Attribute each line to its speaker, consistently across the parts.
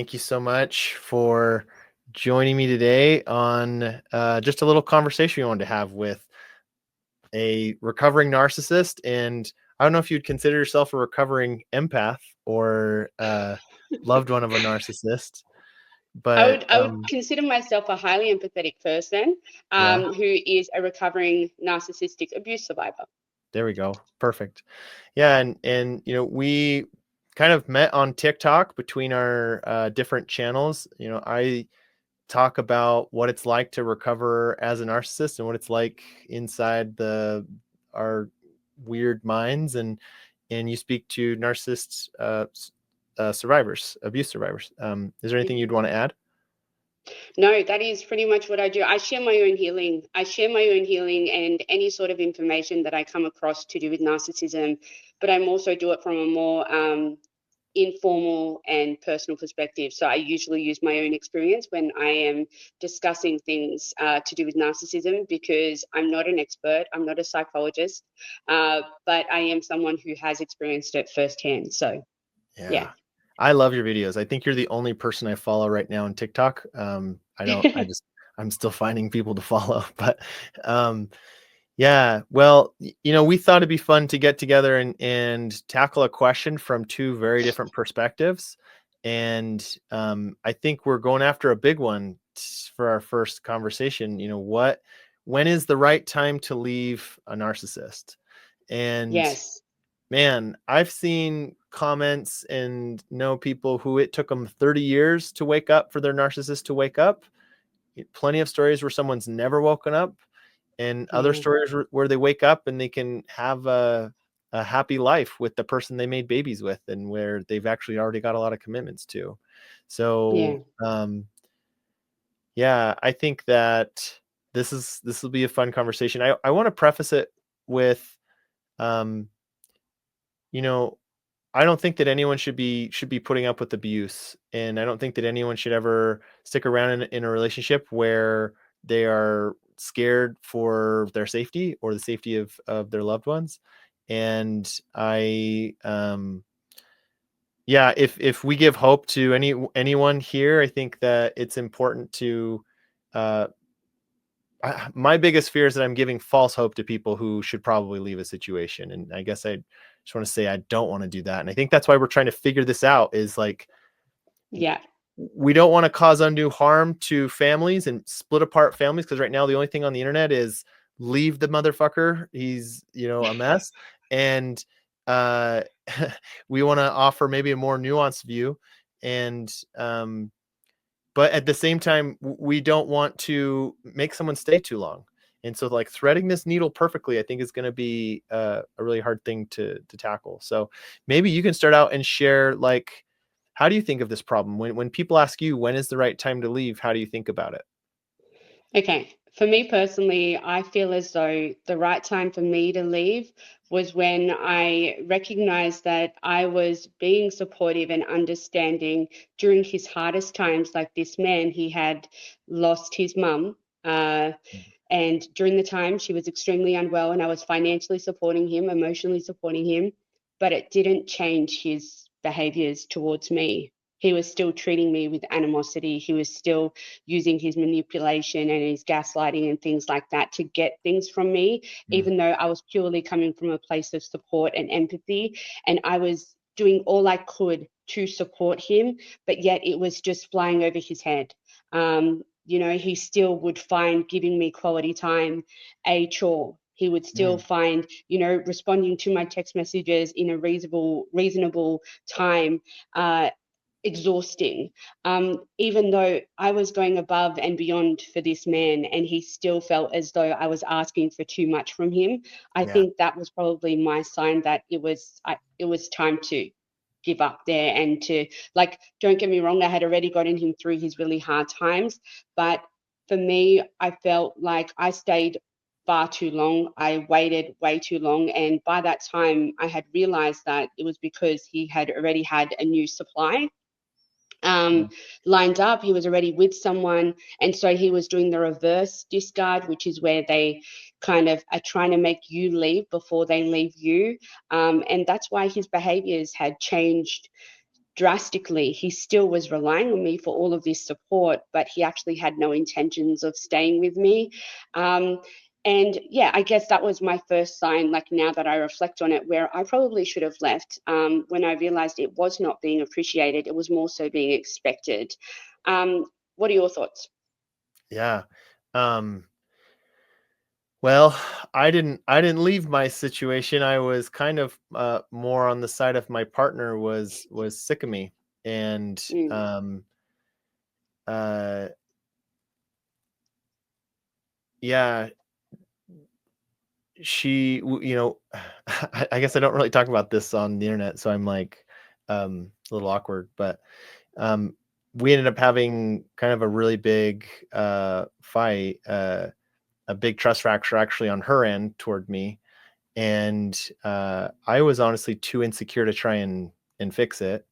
Speaker 1: Thank you so much for joining me today on just a little conversation we wanted to have with a recovering narcissist. And I don't know if you'd consider yourself a recovering empath or loved one of a narcissist,
Speaker 2: I
Speaker 1: but
Speaker 2: would I would consider myself a highly empathetic person
Speaker 1: yeah,
Speaker 2: who is a recovering narcissistic abuse survivor.
Speaker 1: there we go. Perfect. Yeah, and we kind of met on TikTok between our different channels. I talk about what it's like to recover as a narcissist and what it's like inside our weird minds, and you speak to narcissist survivors, abuse survivors. Is there anything
Speaker 2: Mhm.
Speaker 1: you'd want to add?
Speaker 2: No, that is pretty much what I do. I share my own healing. I share my own healing and any sort of information that I come across to do with narcissism, but I'm also do it from a more informal and personal perspective. So I usually use my own experience when I am discussing things to do with narcissism because I'm not an expert, I'm not a psychologist, but I am someone who has experienced it firsthand. So, yeah.
Speaker 1: Yeah, I love your videos. I think you're the only person I follow right now on TikTok. I don't. I'm still finding people to follow, but um, yeah, well, we thought it'd be fun to get together and tackle a question from two very different perspectives. And I think we're going after a big one for our first conversation. When is the right time to leave a narcissist? And
Speaker 2: Yes.
Speaker 1: man, I've seen comments and know people who it took them 30 years to wake up, for their narcissist to wake up. Plenty of stories where someone's never woken up, and other
Speaker 2: Yeah.
Speaker 1: stories where they wake up and they can have a happy life with the person they made babies with, and where they've actually already got a lot of commitments to.
Speaker 2: Yeah.
Speaker 1: So yeah, I think that this will be a fun conversation. I want to preface it with um, you know, I don't think that anyone should be putting up with abuse, and I don't think that anyone should ever stick around in a relationship where they are scared for their safety or the safety of their loved ones. And yeah, if we give hope to anyone here, I think that it's important to uh, my biggest fear is that I'm giving false hope to people who should probably leave a situation. And I guess I just want to say I don't want to do that. And I think that's why we're trying to figure this out, is like,
Speaker 2: Yeah.
Speaker 1: we don't want to cause undue harm to families and split apart families, because right now the only thing on the internet is leave the motherfucker. He's, a mess. And uh we want to offer maybe a more nuanced view. And but at the same time, we don't want to make someone stay too long. And so, like, threading this needle perfectly, I think, is going to be a really hard thing to tackle. So maybe you can start out and share, like, how do you think of this problem when people ask you when is the right time to leave? How do you think about it?
Speaker 2: Okay. For me personally, I feel as though the right time for me to leave was when I recognized that I was being supportive and understanding during his hardest times. Like this man, he had lost his mum. And during the time, she was extremely unwell, and I was financially supporting him, emotionally supporting him, but it didn't change his behaviors towards me. He was still treating me with animosity. He was still using his manipulation and his gaslighting and things like that to get things from me,
Speaker 1: Mm,
Speaker 2: even though I was purely coming from a place of support and empathy. And I was doing all I could to support him, but yet it was just flying over his head. He still would find giving me quality time a chore. He would still
Speaker 1: mm,
Speaker 2: find, responding to my text messages in a reasonable time exhausting, even though I was going above and beyond for this man, and he still felt as though I was asking for too much from him. I
Speaker 1: yeah.
Speaker 2: think that was probably my sign that it was time to give up there and to, like, don't get me wrong, I had already gotten him through his really hard times, but for me, I felt like I stayed far too long. I waited way too long. And by that time, I had realized that it was because he had already had a new supply um,
Speaker 1: Mm,
Speaker 2: lined up. He was already with someone. And so he was doing the reverse discard, which is where they kind of are trying to make you leave before they leave you. And that's why his behaviors had changed drastically. He still was relying on me for all of this support, but he actually had no intentions of staying with me. And yeah, I guess that was my first sign, like now that I reflect on it, where I probably should have left, when I realized it was not being appreciated. It was more so being expected. What are your thoughts?
Speaker 1: Yeah. Um, well, I didn't leave my situation. I was kind of more on the side of my partner was sick of me. And
Speaker 2: Mm,
Speaker 1: uh yeah, I guess I don't really talk about this on the internet, so I'm like a little awkward, but um we ended up having kind of a really big fight, a big trust fracture actually on her end toward me. And I was honestly too insecure to try and fix it.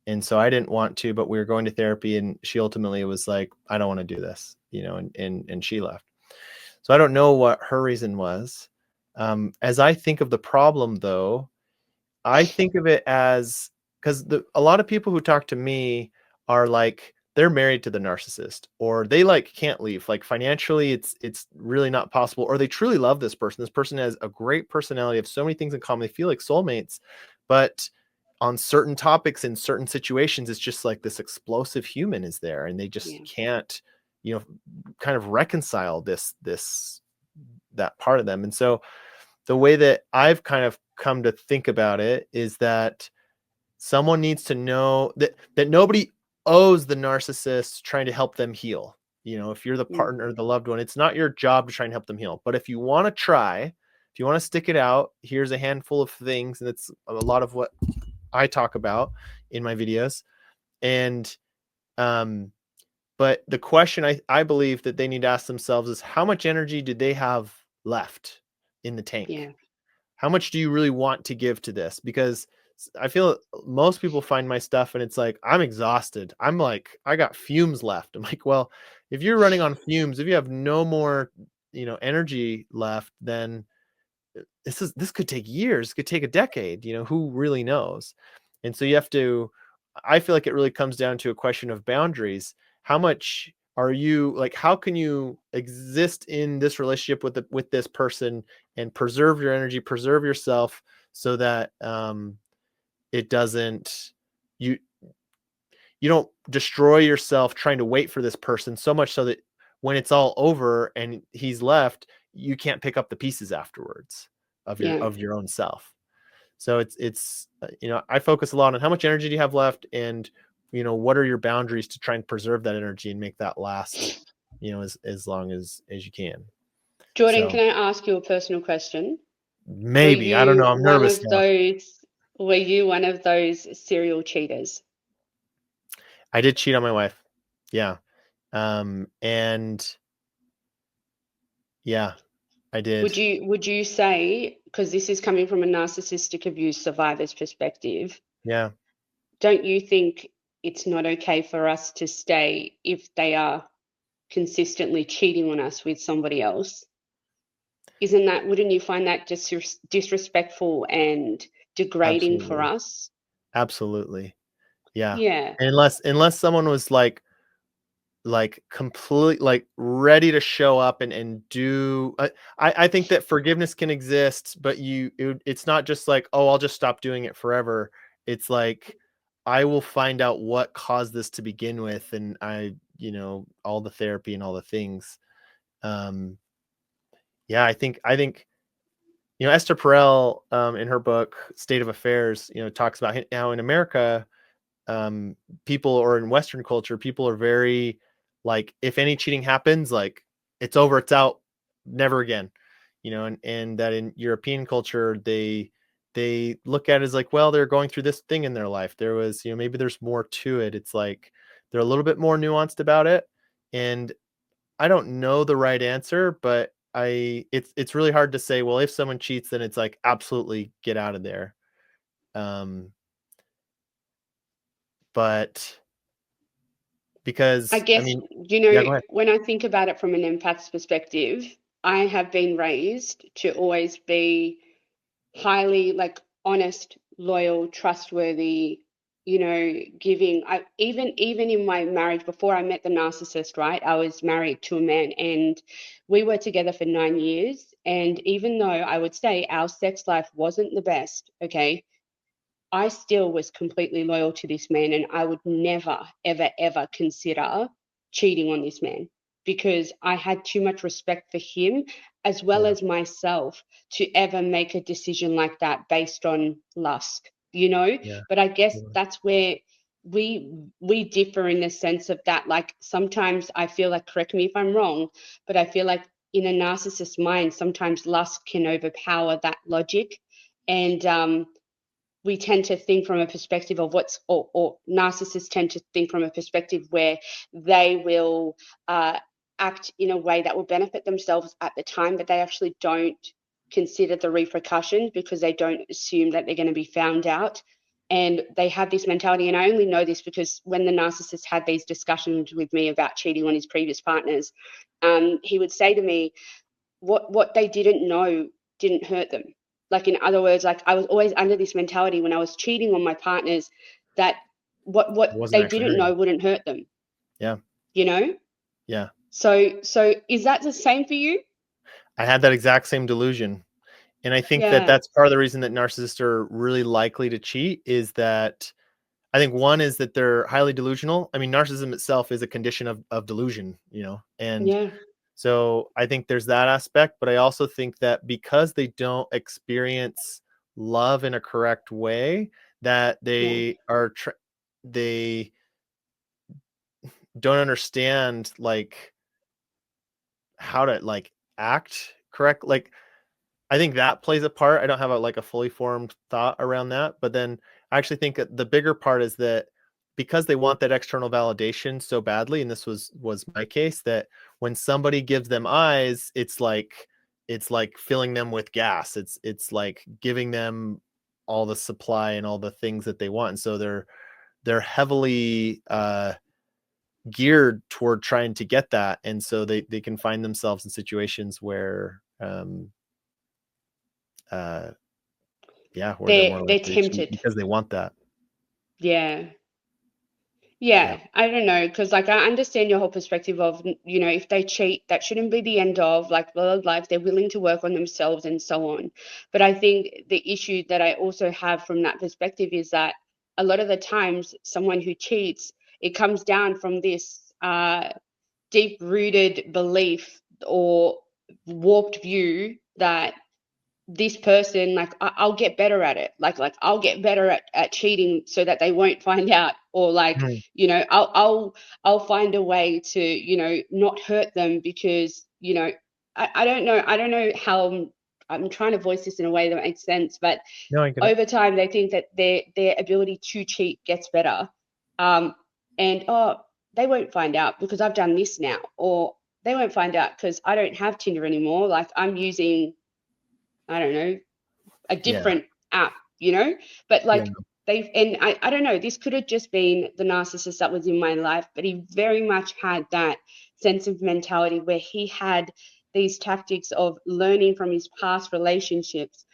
Speaker 1: And so I didn't want to, but we were going to therapy, and she ultimately was like, I don't want to do this, and she left. So I don't know what her reason was. As I think of the problem, though, I think of it as, because a lot of people who talk to me are like they're married to the narcissist, or they like can't leave. Like financially, it's really not possible, or they truly love this person. This person has a great personality, have so many things in common. They feel like soulmates, but on certain topics in certain situations, it's just like this explosive human is there, and they just
Speaker 2: yeah,
Speaker 1: can't, you know, kind of reconcile that part of them. And so the way that I've kind of come to think about it is that someone needs to know that nobody owes the narcissist trying to help them heal. If you're the
Speaker 2: mm,
Speaker 1: partner, the loved one, it's not your job to try and help them heal. But if you want to try, if you want to stick it out, here's a handful of things, and it's a lot of what I talk about in my videos. And um but the question I believe that they need to ask themselves is, how much energy do they have left in the tank?
Speaker 2: yeah,
Speaker 1: How much do you really want to give to this? Because I feel most people find my stuff and it's like, I'm exhausted. I'm like, I got fumes left. I'm like, well, if you're running on fumes, if you have no more, energy left, then this could take years, could take a decade, who really knows? And so you have to, I feel like it really comes down to a question of boundaries. How much are you like, how can you exist in this relationship with this person and preserve your energy, preserve yourself, so that it doesn't, you you don't destroy yourself trying to wait for this person so much so that when it's all over and he's left, you can't pick up the pieces afterwards of your
Speaker 2: yeah.
Speaker 1: of your own self. So it's I focus a lot on how much energy do you have left, and what are your boundaries to try and preserve that energy and make that last, as long as you can.
Speaker 2: Jordan,
Speaker 1: So
Speaker 2: can I ask you a personal question? Were
Speaker 1: maybe, I don't know,
Speaker 2: you
Speaker 1: I'm
Speaker 2: one
Speaker 1: nervous
Speaker 2: of
Speaker 1: now.
Speaker 2: those, were you one of those serial cheaters?
Speaker 1: I did cheat on my wife. Yeah. And yeah, I did.
Speaker 2: Would you say, because this is coming from a narcissistic abuse survivor's perspective,
Speaker 1: Yeah.
Speaker 2: don't you think it's not okay for us to stay if they are consistently cheating on us with somebody else? Wouldn't you find that disrespectful and degrading for
Speaker 1: Absolutely.
Speaker 2: us?
Speaker 1: Absolutely. Yeah.
Speaker 2: Yeah,
Speaker 1: Unless someone was like complete, like ready to show up and do, I think that forgiveness can exist, but it's not just like, oh, I'll just stop doing it forever. It's like, I will find out what caused this to begin with, and all the therapy and all the things. um yeah, I think Esther Perel, in her book State of Affairs, talks about how in America, um people, or in Western culture, people are very like, if any cheating happens, like it's over, it's out, never again. And that in European culture, they look at it as like, well, they're going through this thing in their life, there was, maybe there's more to it. It's like they're a little bit more nuanced about it. And I don't know the right answer, but it's really hard to say, well, if someone cheats, then it's like absolutely get out of there. um but
Speaker 2: I
Speaker 1: because, I
Speaker 2: guess,
Speaker 1: mean, yeah, go ahead.
Speaker 2: when I think about it from an empath's perspective, I have been raised to always be highly like honest, loyal, trustworthy, giving. I even in my marriage before I met the narcissist, right? I was married to a man, and we were together for 9 years. And even though I would say our sex life wasn't the best, okay, I still was completely loyal to this man, and I would never, ever, ever consider cheating on this man because I had too much respect for him as well
Speaker 1: Yeah.
Speaker 2: as myself to ever make a decision like that based on lust.
Speaker 1: Yeah.
Speaker 2: But I guess
Speaker 1: Yeah.
Speaker 2: that's where we differ in the sense of that. Like sometimes I feel like, correct me if I'm wrong, but I feel like in a narcissist mind, sometimes lust can overpower that logic. And we tend to think from a perspective of or narcissists tend to think from a perspective where they will act in a way that will benefit themselves at the time, but they actually don't consider the repercussions because they don't assume that they're going to be found out. And they have this mentality. And I only know this because when the narcissist had these discussions with me about cheating on his previous partners, he would say to me, what they didn't know didn't hurt them. Like in other words, like I was always under this mentality when I was cheating on my partners that
Speaker 1: It
Speaker 2: what
Speaker 1: wasn't
Speaker 2: they
Speaker 1: actually
Speaker 2: didn't
Speaker 1: hurting.
Speaker 2: know wouldn't hurt them,
Speaker 1: Yeah.
Speaker 2: you know?
Speaker 1: Yeah.
Speaker 2: So is that the same for you?
Speaker 1: I had that exact same delusion. And I think that
Speaker 2: Yeah,
Speaker 1: that's part of the reason that narcissists are really likely to cheat is that I think one is that they're highly delusional. I mean, narcissism itself is a condition of delusion, and
Speaker 2: yeah,
Speaker 1: so I think there's that aspect, but I also think that because they don't experience love in a correct way, that
Speaker 2: yeah.
Speaker 1: they don't understand like how to like act correct. Like I think that plays a part. I don't have a fully formed thought around that, but then I actually think that the bigger part is that because they want that external validation so badly, and this was my case, that when somebody gives them eyes, it's like filling them with gas. It's like giving them all the supply and all the things that they want. And so they're heavily geared toward trying to get that, and so they can find themselves in situations where uh yeah, where they're more
Speaker 2: They're
Speaker 1: likely to cheat
Speaker 2: tempted.
Speaker 1: because they want that.
Speaker 2: Yeah.
Speaker 1: Yeah.
Speaker 2: Yeah, I don't know, because like I understand your whole perspective of, if they cheat, that shouldn't be the end of like blah, blah, blah, if they're willing to work on themselves and so on. But I think the issue that I also have from that perspective is that a lot of the times someone who cheats, it comes down from this deep rooted belief or warped view that this person, like I'll get better at it, like I'll get better at cheating so that they won't find out, or like
Speaker 1: Mhm.
Speaker 2: I'll find a way to not hurt them because I don't know how I'm trying to voice this in a way that makes sense, but
Speaker 1: No, I get it.
Speaker 2: over time they think that their ability to cheat gets better, um and they won't find out because I've done this now, or they won't find out because I don't have Tinder anymore, like I'm using, I don't know, a
Speaker 1: Yeah.
Speaker 2: different app. But
Speaker 1: Yeah.
Speaker 2: like and I don't know, this could have just been the narcissist that was in my life, but he very much had that sense of mentality where he had these tactics of learning from his past relationships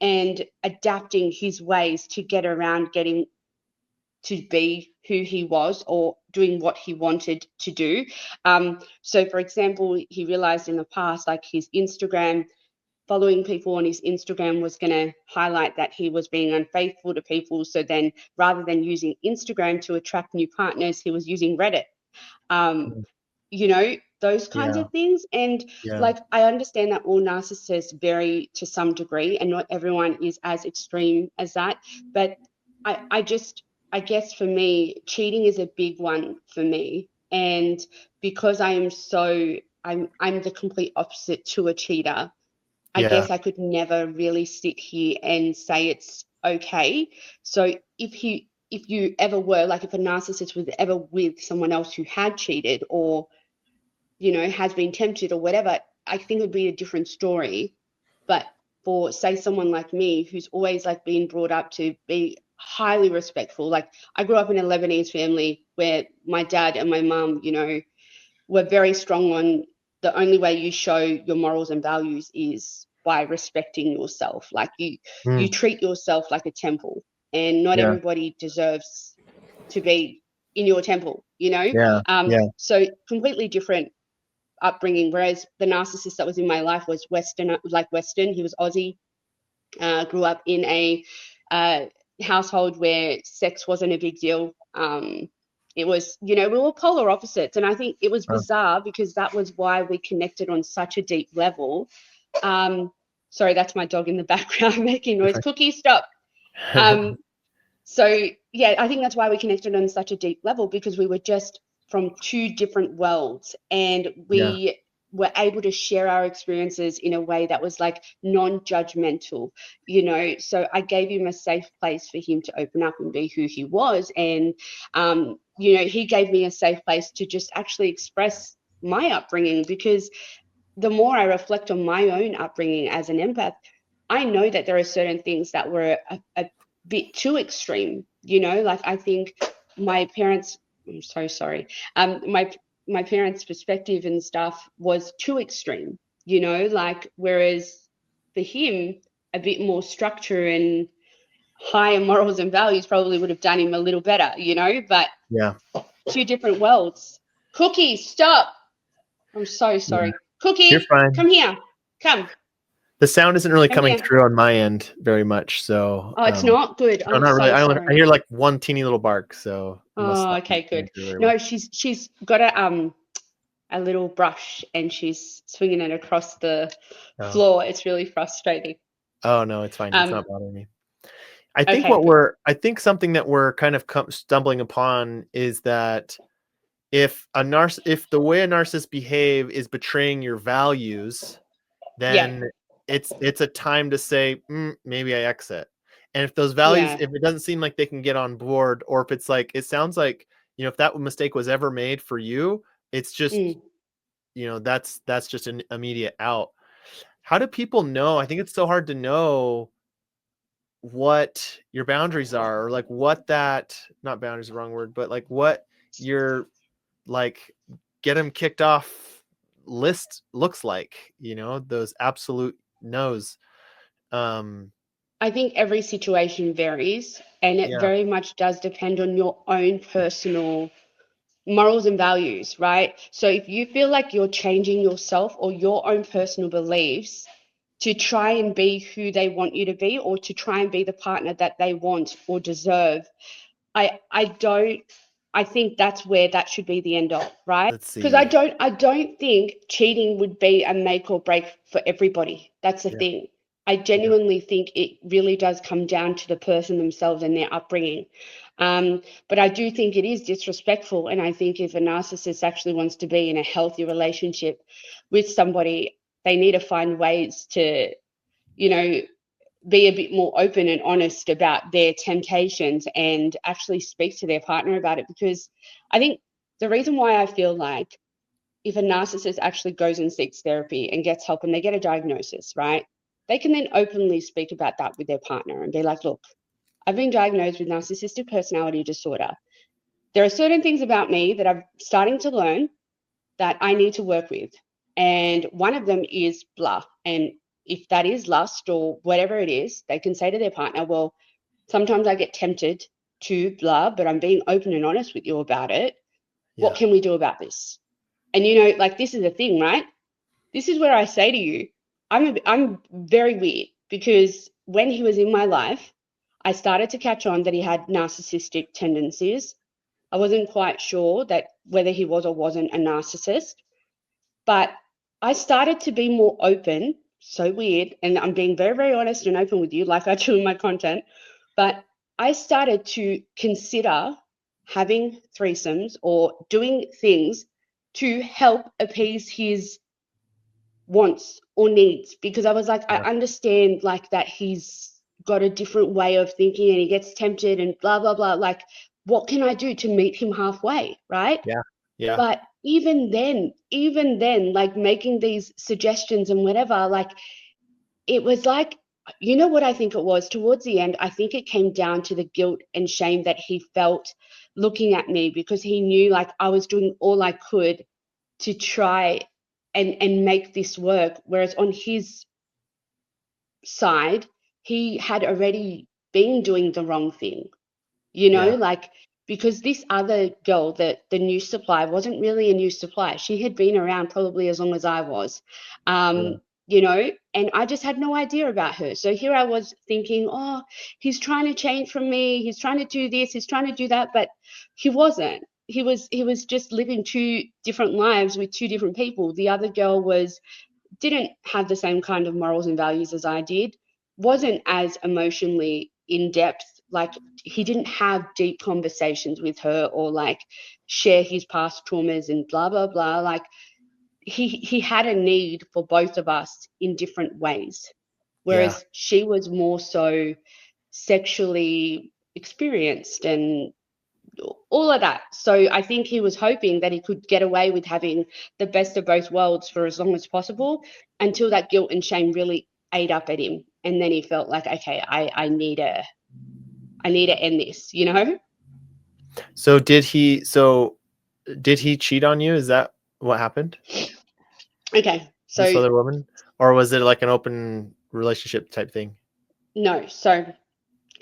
Speaker 2: and adapting his ways to get around getting to be who he was or doing what he wanted to do. So for example, he realized in the past, like his Instagram, following people on his Instagram was going to highlight that he was being unfaithful to people. So then rather than using Instagram to attract new partners, he was using Reddit. Um,
Speaker 1: Mm.
Speaker 2: those kinds
Speaker 1: Yeah.
Speaker 2: of things. And
Speaker 1: Yeah.
Speaker 2: like, I understand that all narcissists vary to some degree and not everyone is as extreme as that. But I guess for me, cheating is a big one for me. And because I'm the complete opposite to a cheater, I
Speaker 1: Yeah.
Speaker 2: guess I could never really sit here and say it's okay. So if you ever were like, if a narcissist was ever with someone else who had cheated or has been tempted or whatever, I think it would be a different story. But for say someone like me who's always like been brought up to be highly respectful, like I grew up in a Lebanese family where my dad and my mum, were very strong on the only way you show your morals and values is by respecting yourself. Like you
Speaker 1: Mm.
Speaker 2: treat yourself like a temple, and not
Speaker 1: Yeah.
Speaker 2: everybody deserves. to be in your temple, you know?
Speaker 1: Yeah. Yeah.
Speaker 2: So completely different upbringing, whereas the narcissist that was in my life was Western. He was Aussie, grew up in a household where sex wasn't a big deal. It was, we were polar opposites. And I think it was
Speaker 1: Oh,
Speaker 2: bizarre because that was why we connected on such a deep level. Sorry, that's my dog in the background making
Speaker 1: you're
Speaker 2: noise. Cookie, stop.
Speaker 1: fine.
Speaker 2: So yeah, I think that's why we connected on such a deep level, because we were just from two different worlds, and
Speaker 1: Yeah.
Speaker 2: we were able to share our experiences in a way that was like non-judgmental, so I gave him a safe place for him to open up and be who he was. And he gave me a safe place to just actually express my upbringing, because the more I reflect on my own upbringing as an empath, I know that there are certain things that were a bit too extreme, like I think my parents, I'm so sorry, my parents' perspective and stuff was too extreme, like, whereas for him, a bit more structure and higher morals and values probably would have done him a little better, but
Speaker 1: Yeah.
Speaker 2: two different worlds. Cookie, stop. I'm so
Speaker 1: Yeah.
Speaker 2: sorry.
Speaker 1: You're
Speaker 2: Cookie,
Speaker 1: fine.
Speaker 2: come here. Come.
Speaker 1: The sound isn't really
Speaker 2: Come
Speaker 1: coming
Speaker 2: here.
Speaker 1: through on my end very much, so
Speaker 2: Oh, it's not good.
Speaker 1: no,
Speaker 2: I'm
Speaker 1: not really.
Speaker 2: so
Speaker 1: I
Speaker 2: sorry.
Speaker 1: hear like one teeny little bark, so it must
Speaker 2: Oh,
Speaker 1: not be
Speaker 2: okay,
Speaker 1: coming
Speaker 2: good.
Speaker 1: through very well.
Speaker 2: No, she's got a little brush and she's swinging it across the
Speaker 1: Oh.
Speaker 2: floor. It's really frustrating.
Speaker 1: Oh no, it's fine. It's
Speaker 2: Um,
Speaker 1: not bothering me.
Speaker 2: okay, good.
Speaker 1: I think something that we're kind of stumbling upon is that if the way a narcissist behave is betraying your values,
Speaker 2: Yeah,
Speaker 1: then it's a time to say, maybe I exit. And if those values,
Speaker 2: yeah.
Speaker 1: if it doesn't seem like they can get on board, or if it's like, it sounds like, if that mistake was ever made for you, it's just,
Speaker 2: Mm.
Speaker 1: that's just an immediate out. How do people know? I think it's so hard to know what your boundaries are, or like what that, not boundaries is the wrong word, but like what your, like, get them kicked off list looks like, those absolute no's. um
Speaker 2: I think every situation varies, and it
Speaker 1: yeah,
Speaker 2: very much does depend on your own personal morals and values, right? So if you feel like you're changing yourself or your own personal beliefs to try and be who they want you to be, or to try and be the partner that they want or deserve, I think that's where that should be the end of, right?
Speaker 1: let's
Speaker 2: Because I
Speaker 1: see.
Speaker 2: don't think cheating would be a make or break for everybody. That's the
Speaker 1: Yeah,
Speaker 2: thing. I
Speaker 1: yeah,
Speaker 2: genuinely think it really does come down to the person themselves and their upbringing. But I do think it is disrespectful, and I think if a narcissist actually wants to be in a healthy relationship with somebody, they need to find ways to, you know, be a bit more open and honest about their temptations and actually speak to their partner about it. Because I think the reason why I feel like if a narcissist actually goes and seeks therapy and gets help and they get a diagnosis, right, they can then openly speak about that with their partner and be like, look, I've been diagnosed with narcissistic personality disorder. There are certain things about me that I'm starting to learn that I need to work with. And one of them is blah. And if that is lust or whatever it is, they can say to their partner, well, sometimes I get tempted to blah, but I'm being open and honest with you about it. What
Speaker 1: yeah,
Speaker 2: can we do about this? And, like, this is the thing, right? This is where I say to you, I'm very weird, because when he was in my life, I started to catch on that he had narcissistic tendencies. I wasn't quite sure that whether he was or wasn't a narcissist. But I started to be more open, so weird, and I'm being very, very honest and open with you, like I do in my content. But I started to consider having threesomes or doing things to help appease his wants or needs, because I was like, I
Speaker 1: yeah,
Speaker 2: understand like that he's got a different way of thinking and he gets tempted and blah, blah, blah. Like, what can I do to meet him halfway? Right.
Speaker 1: yeah, yeah,
Speaker 2: But even then, like making these suggestions and whatever, like it was like, what I think it was towards the end, I think it came down to the guilt and shame that he felt looking at me, because he knew like I was doing all I could to try and make this work. Whereas on his side, he had already been doing the wrong thing,
Speaker 1: yeah,
Speaker 2: like because this other girl, the new supply, wasn't really a new supply. She had been around probably as long as I was,
Speaker 1: Yeah.
Speaker 2: you know, and I just had no idea about her. So here I was thinking, oh, he's trying to change from me. He's trying to do this. He's trying to do that. But he wasn't. He was just living two different lives with two different people. The other girl didn't have the same kind of morals and values as I did, wasn't as emotionally in depth. Like, he didn't have deep conversations with her or like share his past traumas and blah, blah, blah. Like, he had a need for both of us in different ways.
Speaker 1: Yeah.
Speaker 2: Whereas she was more so sexually experienced and all of that. So I think he was hoping that he could get away with having the best of both worlds for as long as possible until that guilt and shame really ate up at him. And then he felt like, okay, I need to end this, you know?
Speaker 1: So did he cheat on you? Is that what happened?
Speaker 2: Okay.
Speaker 1: This
Speaker 2: So
Speaker 1: other woman? Or was it like an open relationship type thing?
Speaker 2: no. So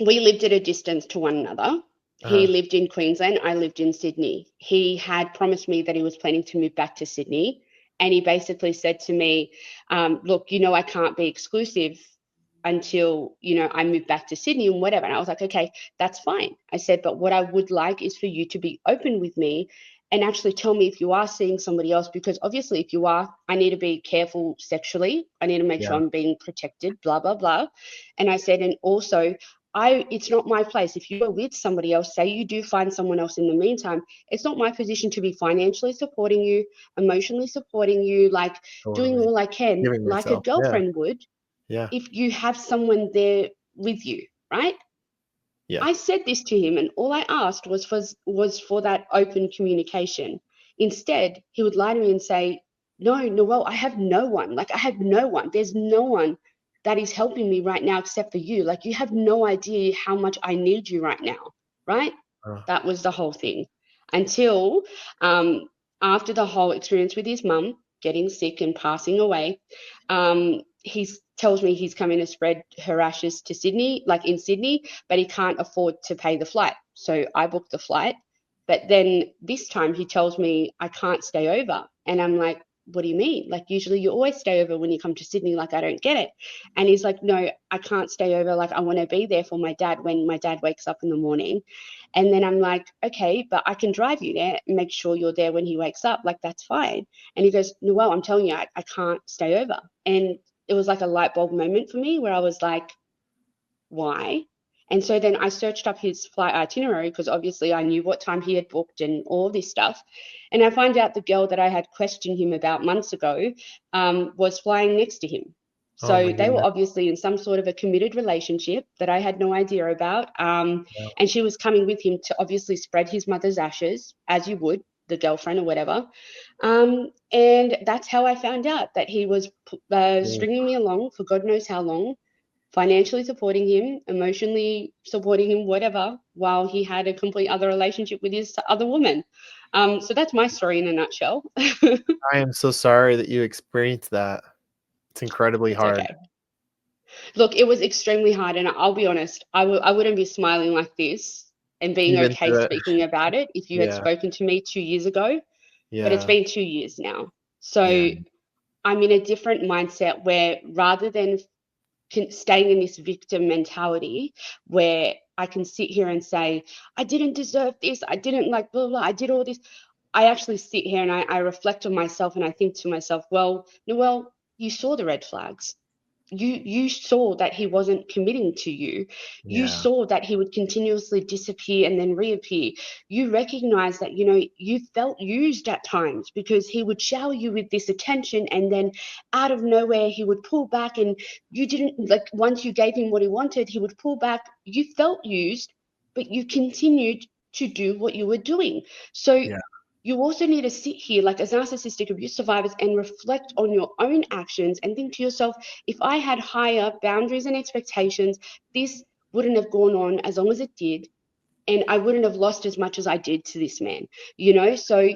Speaker 2: we lived at a distance to one another. He
Speaker 1: Uh-huh.
Speaker 2: lived in Queensland, I lived in Sydney. He had promised me that he was planning to move back to Sydney. And he basically said to me, look, I can't be exclusive until, I move back to Sydney and whatever. And I was like, okay, that's fine. I said, but what I would like is for you to be open with me and actually tell me if you are seeing somebody else, because obviously if you are, I need to be careful sexually. I need to make sure
Speaker 1: Yeah.
Speaker 2: I'm being protected, blah, blah, blah. And I said, and also, it's not my place. If you are with somebody else, say you do find someone else in the meantime, it's not my position to be financially supporting you, emotionally supporting you, like doing
Speaker 1: Totally.
Speaker 2: all I can,
Speaker 1: Giving
Speaker 2: like a
Speaker 1: yourself. Yeah.
Speaker 2: girlfriend would,
Speaker 1: Yeah.
Speaker 2: if you have someone there with you, right?
Speaker 1: Yeah.
Speaker 2: I said this to him, and all I asked was for that open communication. Instead, he would lie to me and say, "No, Noel, I have no one. Like, I have no one. There's no one that is helping me right now except for you. Like, you have no idea how much I need you right now." Right?
Speaker 1: Uh,
Speaker 2: That was the whole thing. Until um, after the whole experience with his mum getting sick and passing away, he tells me he's coming to spread her ashes to Sydney, like in Sydney, but he can't afford to pay the flight. So I booked the flight. But then this time he tells me I can't stay over. And I'm like, what do you mean? Like, usually you always stay over when you come to Sydney. Like, I don't get it. And he's like, no, I can't stay over. Like, I want to be there for my dad when my dad wakes up in the morning. And then I'm like, okay, but I can drive you there and make sure you're there when he wakes up. Like, that's fine. And he goes, Noelle, I'm telling you, I can't stay over. And it was like a light bulb moment for me where I was like, why? And so then I searched up his flight itinerary because obviously I knew what time he had booked and all this stuff. And I find out the girl that I had questioned him about months ago was flying next to him.
Speaker 1: oh my
Speaker 2: So they were
Speaker 1: goodness.
Speaker 2: obviously in some sort of a committed relationship that I had no idea about.
Speaker 1: Yeah.
Speaker 2: And she was coming with him to obviously spread his mother's ashes, as you would, the girlfriend or whatever. And that's how I found out that he was
Speaker 1: Yeah.
Speaker 2: stringing me along for God knows how long, financially supporting him, emotionally supporting him, whatever, while he had a complete other relationship with his other woman. So that's my story in a nutshell.
Speaker 1: I am so sorry that you experienced that. It's incredibly
Speaker 2: It's
Speaker 1: hard.
Speaker 2: okay. Look, it was extremely hard, and I'll be honest, I wouldn't be smiling like this and being
Speaker 1: Even
Speaker 2: okay
Speaker 1: through it.
Speaker 2: speaking about it if you had
Speaker 1: Yeah.
Speaker 2: spoken to me 2 years ago, but it's
Speaker 1: Yeah.
Speaker 2: been 2 years now. So
Speaker 1: Yeah.
Speaker 2: I'm in a different mindset where rather than staying in this victim mentality where I can sit here and say, I didn't deserve this, I didn't like blah, blah, I did all this. I actually sit here and I reflect on myself and I think to myself, well, Noelle, you saw the red flags. You saw that he wasn't committing to you. You
Speaker 1: Yeah.
Speaker 2: saw that he would continuously disappear and then reappear. You recognize that you felt used at times because he would shower you with this attention and then out of nowhere he would pull back, and you didn't, like, once you gave him what he wanted he would pull back. You felt used, but you continued to do what you were doing. So
Speaker 1: Yeah.
Speaker 2: you also need to sit here, like, as narcissistic abuse survivors, and reflect on your own actions and think to yourself, if I had higher boundaries and expectations, this wouldn't have gone on as long as it did, and I wouldn't have lost as much as I did to this man. So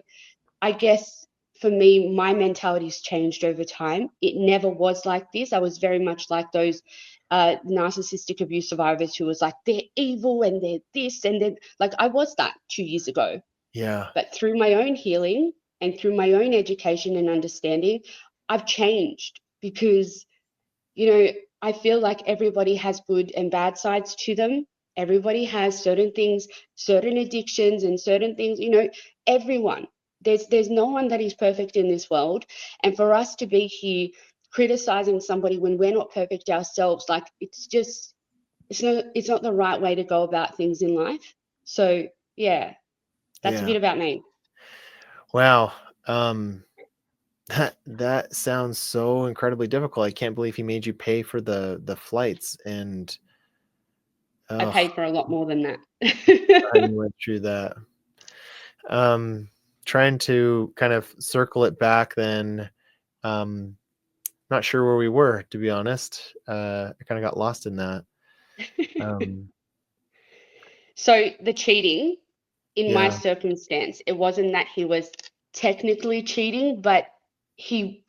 Speaker 2: I guess for me, my mentality's changed over time. It never was like this. I was very much like those narcissistic abuse survivors who was like, they're evil and they're this and then like I was that 2 years ago.
Speaker 1: Yeah.
Speaker 2: But through my own healing and through my own education and understanding, I've changed because, I feel like everybody has good and bad sides to them. Everybody has certain things, certain addictions, and certain things, everyone. There's no one that is perfect in this world. And for us to be here criticizing somebody when we're not perfect ourselves, like it's not the right way to go about things in life. So yeah, that's a
Speaker 1: Yeah.
Speaker 2: bit about me.
Speaker 1: Wow. That sounds so incredibly difficult. I can't believe he made you pay for the flights, and
Speaker 2: I
Speaker 1: oh,
Speaker 2: paid for a lot more than that.
Speaker 1: you went through that. Trying to kind of circle it back then. Not sure where we were, to be honest. I kind of got lost in that. Um,
Speaker 2: So the cheating, in my
Speaker 1: yeah,
Speaker 2: circumstance, it wasn't that he was technically cheating, but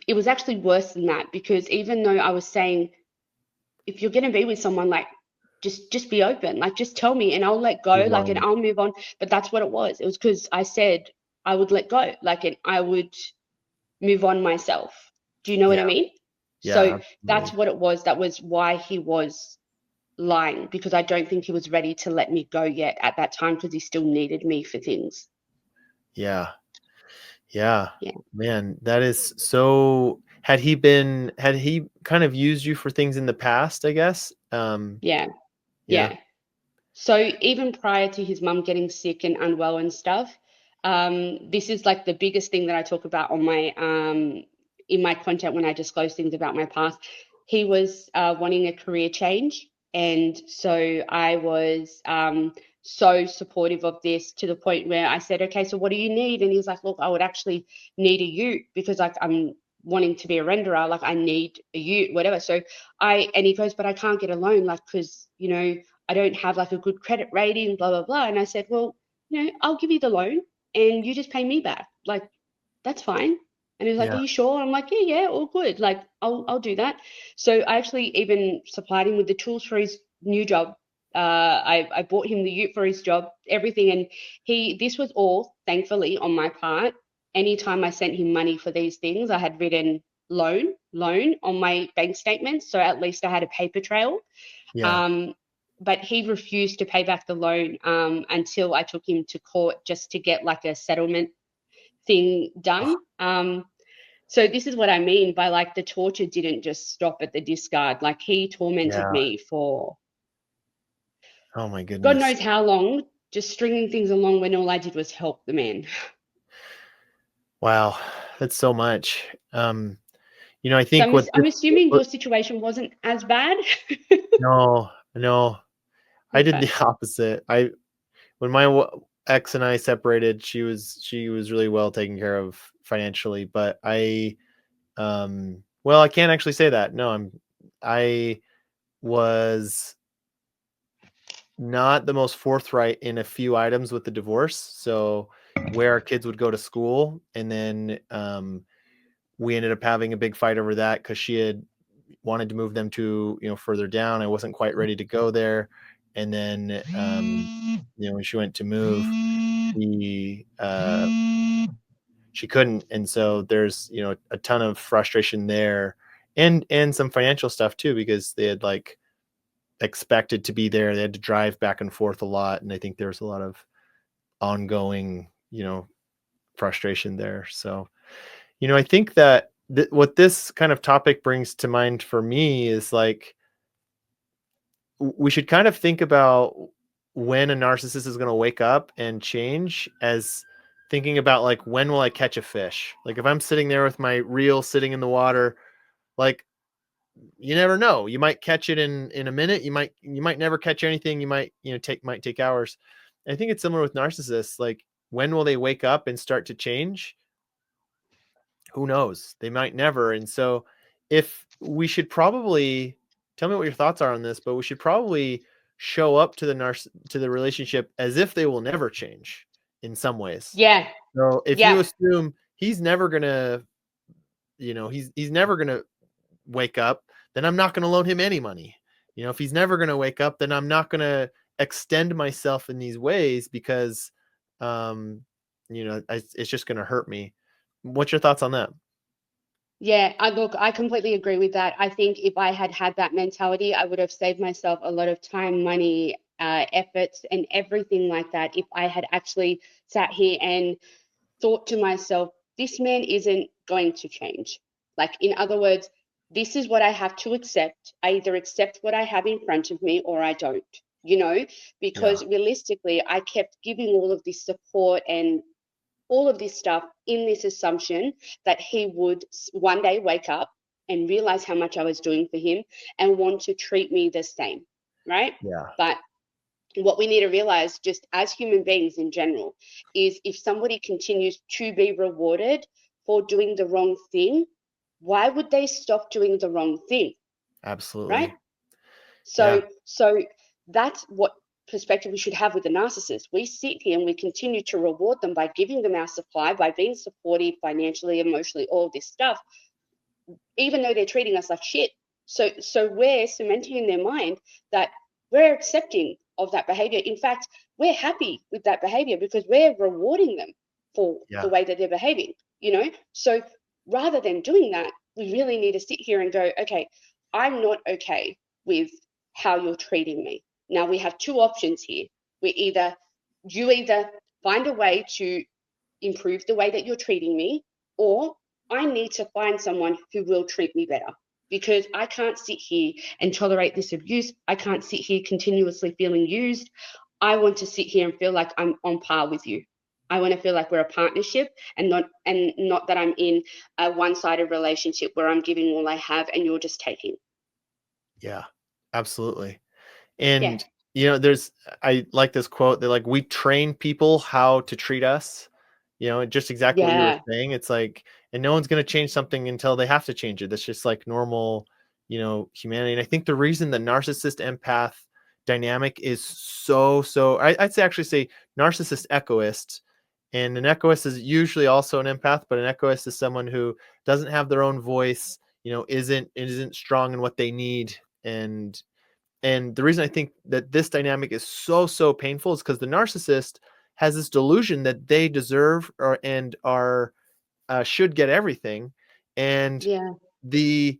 Speaker 2: it was actually worse than that because even though I was saying, if you're going to be with someone, like just be open, like just tell me and I'll let go,
Speaker 1: move
Speaker 2: like and
Speaker 1: on.
Speaker 2: I'll move on. But that's what it was. It was because I said I would let go, like and I would move on myself. Do you know what I
Speaker 1: Yeah,
Speaker 2: mean? So
Speaker 1: yeah,
Speaker 2: that's
Speaker 1: absolutely.
Speaker 2: what it was. That was why he was lying because I don't think he was ready to let me go yet at that time because he still needed me for things.
Speaker 1: Yeah, yeah.
Speaker 2: Yeah,
Speaker 1: Man, that is so. Had he kind of used you for things in the past, I guess?
Speaker 2: yeah,
Speaker 1: Yeah,
Speaker 2: yeah. So even prior to his mum getting sick and unwell and stuff, this is like the biggest thing that I talk about on my in my content when I disclose things about my past. He was wanting a career change, and so I was so supportive of this to the point where I said, "Okay, so what do you need?" And he was like, "Look, I would actually need a ute because like I'm wanting to be a renderer, like I need a ute, whatever." So and he goes, "But I can't get a loan, like because I don't have like a good credit rating, blah, blah, blah." And I said, "Well, I'll give you the loan and you just pay me back. Like, that's fine." And he was like, "Are
Speaker 1: yeah,
Speaker 2: you sure?" I'm like, "Yeah, yeah, all good. Like, I'll do that." So I actually even supplied him with the tools for his new job. I bought him the ute for his job, everything. And this was all thankfully on my part. Anytime I sent him money for these things, I had written loan on my bank statements. So at least I had a paper trail.
Speaker 1: yeah.
Speaker 2: Um, but he refused to pay back the loan until I took him to court just to get like a settlement thing
Speaker 1: Oh,
Speaker 2: done. So this is what I mean by like the torture didn't just stop at the discard. Like he tormented
Speaker 1: yeah.
Speaker 2: me for
Speaker 1: Oh my
Speaker 2: God
Speaker 1: goodness.
Speaker 2: knows how long, just stringing things along when all I did was help the man.
Speaker 1: Wow, that's so much. I
Speaker 2: So
Speaker 1: think what
Speaker 2: I'm
Speaker 1: this.
Speaker 2: assuming
Speaker 1: What,
Speaker 2: your situation wasn't as bad.
Speaker 1: no, no, I did
Speaker 2: Okay.
Speaker 1: the opposite. When my ex and I separated, she was really well taken care of financially, but well, I can't actually say that. No, I was not the most forthright in a few items with the divorce. So where our kids would go to school, and then we ended up having a big fight over that because she had wanted to move them to further down. I wasn't quite ready to go there, and then when she went to move, she she couldn't, and so there's a ton of frustration there, and some financial stuff too because they had like expected to be there. They had to drive back and forth a lot, and I think there's a lot of ongoing frustration there. So I think that what this kind of topic brings to mind for me is like we should kind of think about when a narcissist is going to wake up and change as thinking about like when will I catch a fish? Like if I'm sitting there with my reel sitting in the water, like you never know. You might catch it in a minute. You might never catch anything. You might take hours. I think it's similar with narcissists. Like when will they wake up and start to change? Who knows? They might never. And so if we should probably tell me what your thoughts are on this, but we should probably show up to the relationship as if they will never change in some ways.
Speaker 2: Yeah.
Speaker 1: So if you
Speaker 2: Yeah.
Speaker 1: assume he's never gonna, he's never gonna wake up, then I'm not gonna loan him any money. if he's never going to wake up, then I'm not going to extend myself in these ways because, it's just going to hurt me. What's your thoughts on that?
Speaker 2: Yeah, I completely agree with that. I think if I had had that mentality, I would have saved myself a lot of time, money, efforts, and everything like that if I had actually sat here and thought to myself, this man isn't going to change. Like, in other words, this is what I have to accept. I either accept what I have in front of me or I don't,
Speaker 1: Yeah,
Speaker 2: because realistically, I kept giving all of this support and all of this stuff in this assumption that he would one day wake up and realize how much I was doing for him and want to treat me the same, right?
Speaker 1: yeah,
Speaker 2: But what we need to realize, just as human beings in general, is if somebody continues to be rewarded for doing the wrong thing, why would they stop doing the wrong thing, right?
Speaker 1: absolutely. Yeah,
Speaker 2: So that's what perspective we should have with the narcissist. We sit here and we continue to reward them by giving them our supply, by being supportive financially, emotionally, all this stuff, even though they're treating us like shit. So we're cementing in their mind that we're accepting of that behavior. In fact, we're happy with that behavior because we're rewarding them for the
Speaker 1: yeah,
Speaker 2: way that they're behaving. So rather than doing that, we really need to sit here and go, okay, I'm not okay with how you're treating me. Now we have two options here. You either find a way to improve the way that you're treating me, or I need to find someone who will treat me better, because I can't sit here and tolerate this abuse. I can't sit here continuously feeling used. I want to sit here and feel like I'm on par with you. I want to feel like we're a partnership, and not that I'm in a one-sided relationship where I'm giving all I have and you're just taking.
Speaker 1: yeah, absolutely.
Speaker 2: Yeah.
Speaker 1: And I like this quote. They're like, we train people how to treat us. Just exactly what you were
Speaker 2: Yeah.
Speaker 1: saying. It's like, and no one's going to change something until they have to change it. That's just like normal, humanity. And I think the reason the narcissist empath dynamic is I'd say actually say narcissist egoist. And an egoist is usually also an empath, but an egoist is someone who doesn't have their own voice, isn't strong in what they need. And the reason I think that this dynamic is so painful is because the narcissist has this delusion that they deserve and are should get everything, and
Speaker 2: Yeah.
Speaker 1: the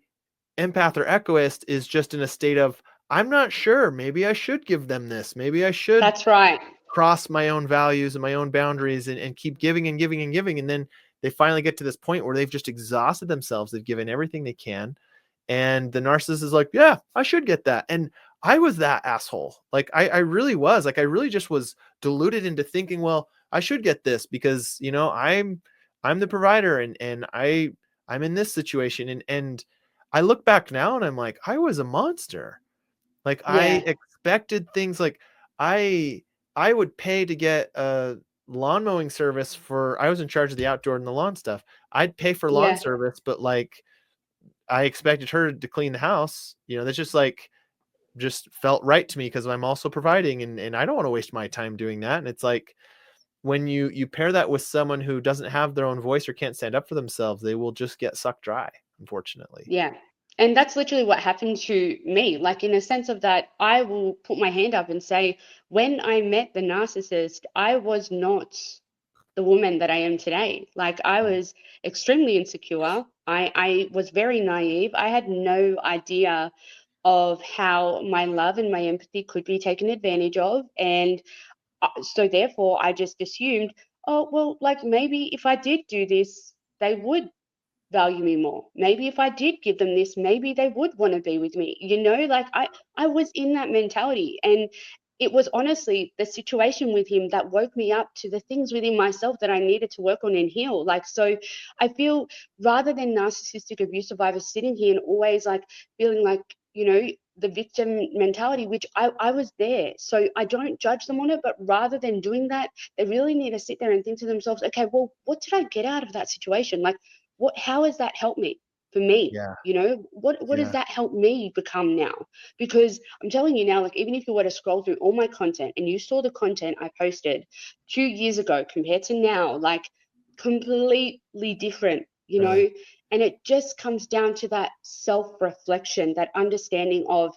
Speaker 1: empath or egoist is just in a state of, I'm not sure. Maybe I should give them this. Maybe I should
Speaker 2: That's right.
Speaker 1: cross my own values and my own boundaries and keep giving and giving and giving. And then they finally get to this point where they've just exhausted themselves. They've given everything they can. And the narcissist is like, yeah, I should get that. And I was that asshole. Like I really was. Like I really just was deluded into thinking, well, I should get this because, I'm the provider and I'm in this situation. And I look back now and I'm like, I was a monster. Like I
Speaker 2: Yeah.
Speaker 1: expected things like I I would pay to get a lawn mowing service for I was in charge of the outdoor and the lawn stuff. I'd pay for lawn
Speaker 2: Yeah.
Speaker 1: service, but like I expected her to clean the house. That's just felt right to me because I'm also providing and I don't want to waste my time doing that. And it's like when you pair that with someone who doesn't have their own voice or can't stand up for themselves, they will just get sucked dry, unfortunately.
Speaker 2: Yeah. And that's literally what happened to me. Like, in a sense of that, I will put my hand up and say, when I met the narcissist, I was not the woman that I am today. Like, I was extremely insecure. I was very naive. I had no idea of how my love and my empathy could be taken advantage of. And so, therefore, I just assumed, oh, well, like maybe if I did do this, they would value me more. Maybe if I did give them this, maybe they would want to be with me. Like I was in that mentality, and it was honestly the situation with him that woke me up to the things within myself that I needed to work on and heal. Like, so I feel, rather than narcissistic abuse survivors sitting here and always like feeling like, the victim mentality, which I was there. So I don't judge them on it, but rather than doing that, they really need to sit there and think to themselves, okay, well, what did I get out of that situation? Like, how has that helped me, for me?
Speaker 1: Yeah.
Speaker 2: What does
Speaker 1: Yeah.
Speaker 2: that help me become now? Because I'm telling you now, like, even if you were to scroll through all my content and you saw the content I posted 2 years ago compared to now, like, completely different.
Speaker 1: Really.
Speaker 2: And it just comes down to that self-reflection, that understanding of,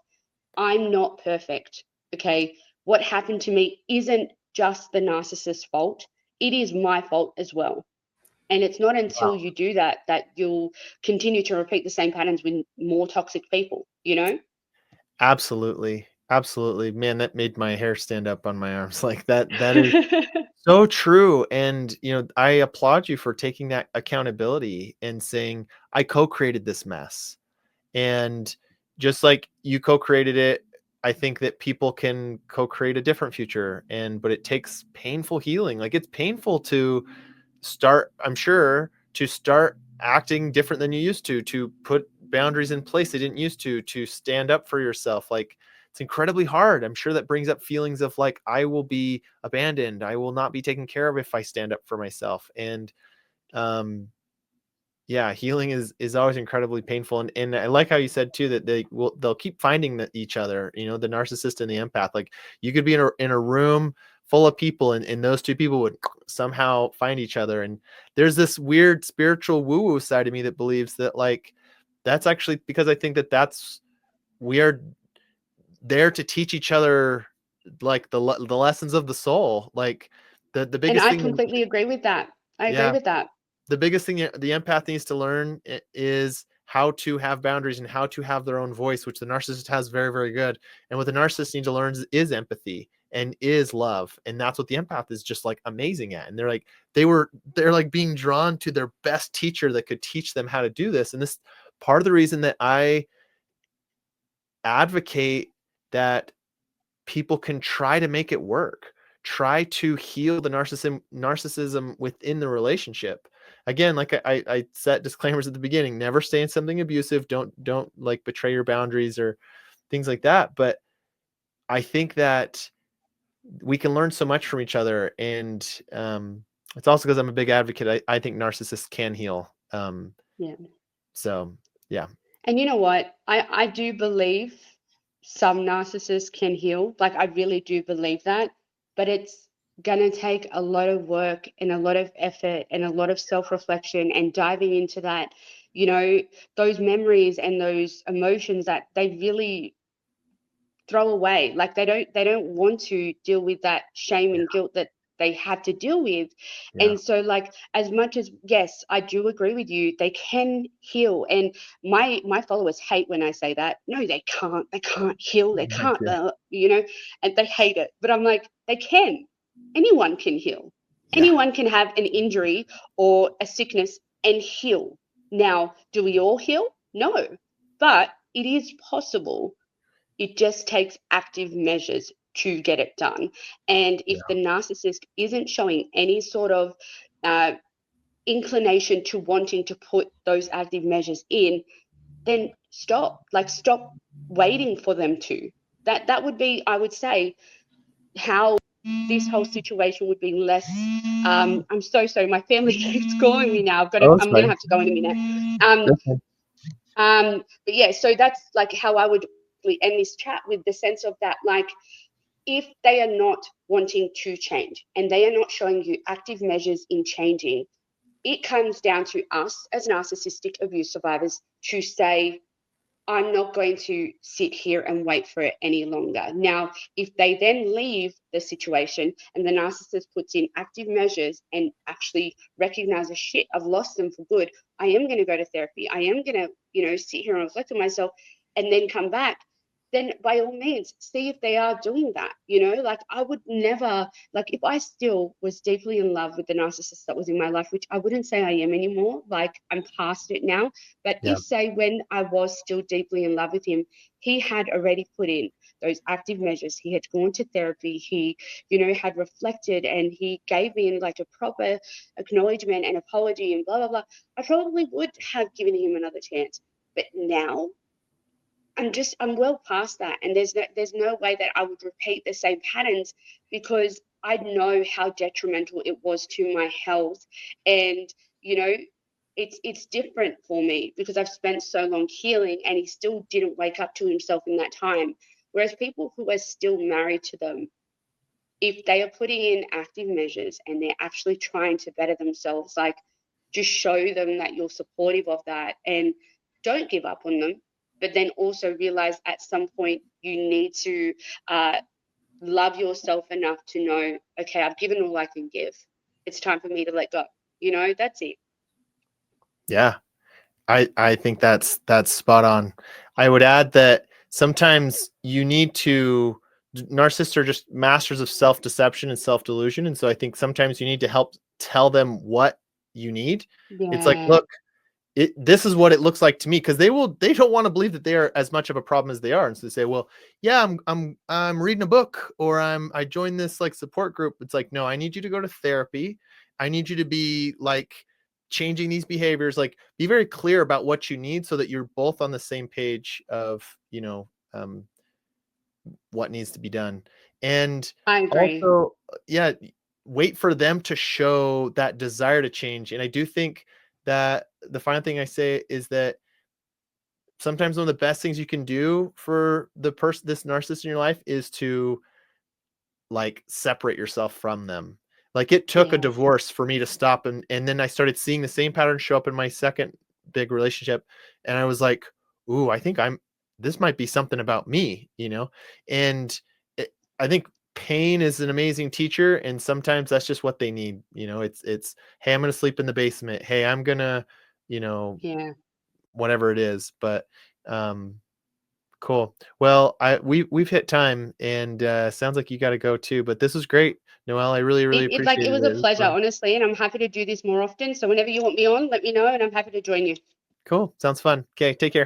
Speaker 2: I'm not perfect. Okay. What happened to me isn't just the narcissist's fault, it is my fault as well. And it's not until
Speaker 1: Wow.
Speaker 2: you do that that you'll continue to repeat the same patterns with more toxic people, you know?
Speaker 1: Absolutely. Absolutely. Man, that made my hair stand up on my arms. Like that is so true. And, I applaud you for taking that accountability and saying, I co-created this mess. And just like you co-created it, I think that people can co-create a different future. But it takes painful healing. Like it's painful to start, I'm sure, to start acting different than you used to put boundaries in place they didn't used to stand up for yourself. Like it's incredibly hard. I'm sure that brings up feelings of like, I will be abandoned. I will not be taken care of if I stand up for myself. And um, yeah, healing is always incredibly painful. And I like how you said too that they'll keep finding each other, the narcissist and the empath. Like you could be in a room full of people, and those two people would somehow find each other. And there's this weird spiritual woo-woo side of me that believes that, like, that's actually because I think that we are there to teach each other, like the lessons of the soul. Like the
Speaker 2: And
Speaker 1: biggest
Speaker 2: I
Speaker 1: thing,
Speaker 2: completely agree with that. I agree
Speaker 1: yeah,
Speaker 2: with that.
Speaker 1: the biggest thing the empath needs to learn is how to have boundaries and how to have their own voice, which the narcissist has very, very good. And what the narcissist needs to learn is empathy and is love. And that's what the empath is just like amazing at. And they're like being drawn to their best teacher that could teach them how to do this. And this part of the reason that I advocate that people can try to make it work, try to heal the narcissism within the relationship. Again, like I set disclaimers at the beginning, never stay in something abusive. Don't like betray your boundaries or things like that. But I think that we can learn so much from each other. And it's also because I'm a big advocate. I think narcissists can heal.
Speaker 2: Yeah.
Speaker 1: So yeah.
Speaker 2: And you know what? I do believe some narcissists can heal. Like, I really do believe that. But it's going to take a lot of work and a lot of effort and a lot of self-reflection and diving into that, you know, those memories and those emotions that they really throw away. Like, they don't want to deal with that shame
Speaker 1: Yeah.
Speaker 2: and guilt that they have to deal with.
Speaker 1: Yeah.
Speaker 2: And so, like, as much as, yes, I do agree with you, they can heal. And my followers hate when I say that. No, they can't heal, they can't,
Speaker 1: Okay.
Speaker 2: and they hate it. But I'm like, they can. Anyone can heal.
Speaker 1: Yeah.
Speaker 2: Anyone can have an injury or a sickness and heal. Now, do we all heal? No, but it is possible. It just takes active measures to get it done. And
Speaker 1: Yeah.
Speaker 2: if the narcissist isn't showing any sort of uh, inclination to wanting to put those active measures in, then stop. Like, stop waiting for them to. That would be, I would say, how this whole situation would be less. I'm so sorry. My family keeps calling me now.
Speaker 1: Oh, that's
Speaker 2: I'm gonna
Speaker 1: fine.
Speaker 2: have to go in a minute. Um,
Speaker 1: That's fine.
Speaker 2: but yeah, so that's like how I would end this chat, with the sense of that, like, if they are not wanting to change and they are not showing you active measures in changing, it comes down to us as narcissistic abuse survivors to say, I'm not going to sit here and wait for it any longer. Now, if they then leave the situation and the narcissist puts in active measures and actually recognizes, shit, I've lost them for good, I am going to go to therapy. I am going to, sit here and reflect on myself and then come back. Then by all means, see if they are doing that. Like, I would never, like, if I still was deeply in love with the narcissist that was in my life, which I wouldn't say I am anymore, like, I'm past it now. But
Speaker 1: Yeah.
Speaker 2: if, say, when I was still deeply in love with him, he had already put in those active measures, he had gone to therapy, he, had reflected, and he gave me like a proper acknowledgement and apology and blah, blah, blah, I probably would have given him another chance. But now I'm well past that. And there's no way that I would repeat the same patterns, because I know how detrimental it was to my health. And, you know, it's different for me because I've spent so long healing, and he still didn't wake up to himself in that time. Whereas people who are still married to them, if they are putting in active measures and they're actually trying to better themselves, like, just show them that you're supportive of that and don't give up on them. but then also realize at some point you need to uh, love yourself enough to know, okay, I've given all I can give. It's time for me to let go. That's it.
Speaker 1: Yeah. I think that's spot on. I would add that sometimes you need to narcissists are just masters of self-deception and self-delusion. And so I think sometimes you need to help tell them what you need. It's like,
Speaker 2: Yeah,
Speaker 1: look, this is what it looks like to me, because they don't want to believe that they are as much of a problem as they are, and so they say, well, yeah, I'm reading a book, or I joined this like support group. It's like, no, I need you to go to therapy. I need you to be like changing these behaviors, like be very clear about what you need so that you're both on the same page of what needs to be done. And
Speaker 2: I agree.
Speaker 1: also, yeah, wait for them to show that desire to change. And I do think that the final thing I say is that sometimes one of the best things you can do for the person, this narcissist in your life, is to like separate yourself from them. Like it took a
Speaker 2: Yes.
Speaker 1: divorce for me to stop, and then I started seeing the same pattern show up in my second big relationship, and I was like, ooh, I think this might be something about me. And I think pain is an amazing teacher, and sometimes that's just what they need. It's hey, I'm gonna sleep in the basement. Hey, I'm gonna, you know,
Speaker 2: Yeah.
Speaker 1: whatever it is. But um cool. Well, we've hit time, and sounds like you got to go too. But this was great, Noelle. I really, really
Speaker 2: It
Speaker 1: appreciated
Speaker 2: was
Speaker 1: it.
Speaker 2: a
Speaker 1: It was
Speaker 2: pleasure,
Speaker 1: fun.
Speaker 2: honestly, and I'm happy to do this more often. So whenever you want me on, let me know, and I'm happy to join you.
Speaker 1: Cool. Sounds fun. Okay, take care.